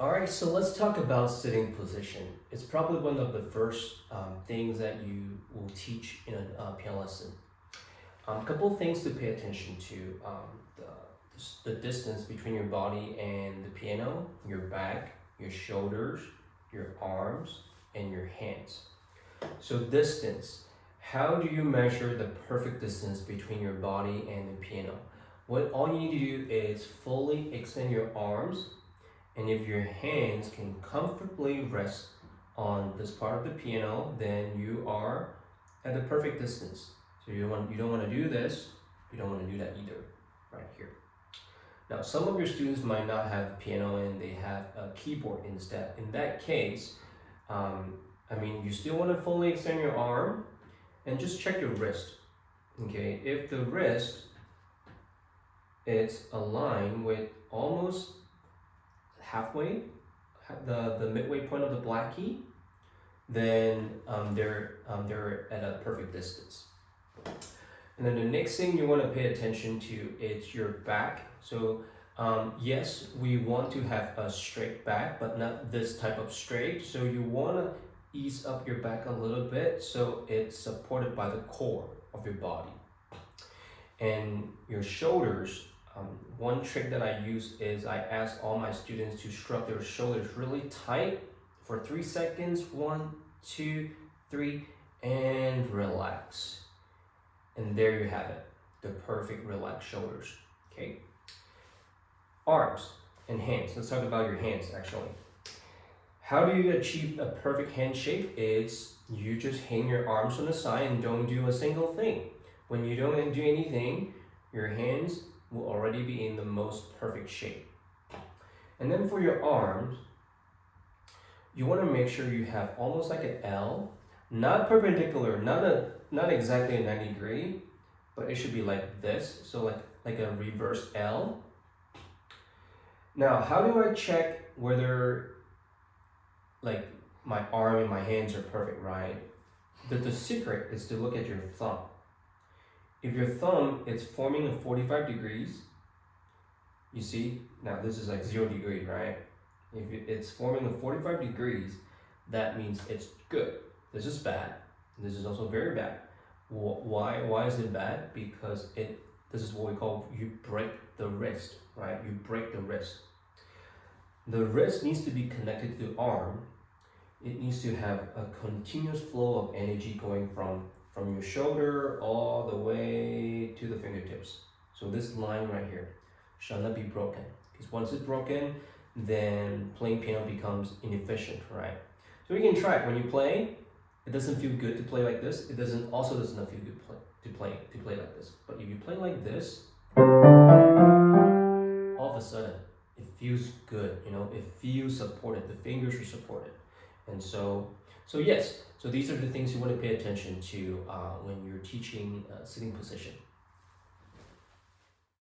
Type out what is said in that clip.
All right, so let's talk about sitting position. It's probably one of the first things that you will teach in a piano lesson. A couple of things to pay attention to. The distance between your body and the piano, your back, your shoulders, your arms, and your hands. So distance, how do you measure the perfect distance between your body and the piano? What all you need to do is fully extend your arms, and if your hands can comfortably rest on this part of the piano, then you are at the perfect distance. So you don't want to do this, you don't want to do that either, right here. Now, some of your students might not have piano and they have a keyboard instead. In that case, you still want to fully extend your arm and just check your wrist. Okay, if the wrist is aligned with almost halfway, the midway point of the black key, then they're at a perfect distance. And then the next thing you want to pay attention to is your back. So yes, we want to have a straight back, but not this type of straight. So you want to ease up your back a little bit so it's supported by the core of your body. And your shoulders, one trick that I use is I ask all my students to strut their shoulders really tight for 3 seconds. 1, 2, 3, and relax. And there you have it, the perfect relaxed shoulders, okay? Arms and hands. Let's talk about your hands actually. How do you achieve a perfect hand shape? Is you just hang your arms on the side and don't do a single thing. When you don't do anything, your hands will already be in the most perfect shape. And then for your arms, you want to make sure you have almost like an L, not perpendicular, not exactly a 90 degree, but it should be like this, so like a reverse L. Now, how do I check whether like my arm and my hands are perfect, right? The secret is to look at your thumb. If your thumb is forming a 45 degrees, you see, now this is like 0 degrees, right? If it's forming a 45 degrees, that means it's good. This is bad. This is also very bad. Why is it bad? Because this is what we call you break the wrist, right? You break the wrist. The wrist needs to be connected to the arm. It needs to have a continuous flow of energy going from your shoulder all the way to the fingertips. So this line right here shall not be broken, because once it's broken, then playing piano becomes inefficient, right? So you can try it. When you play, it doesn't feel good to play like this. It also does not feel good to play like this. But if you play like this, all of a sudden it feels good. It feels supported. The fingers are supported, and so yes. So these are the things you want to pay attention to when you're teaching sitting position.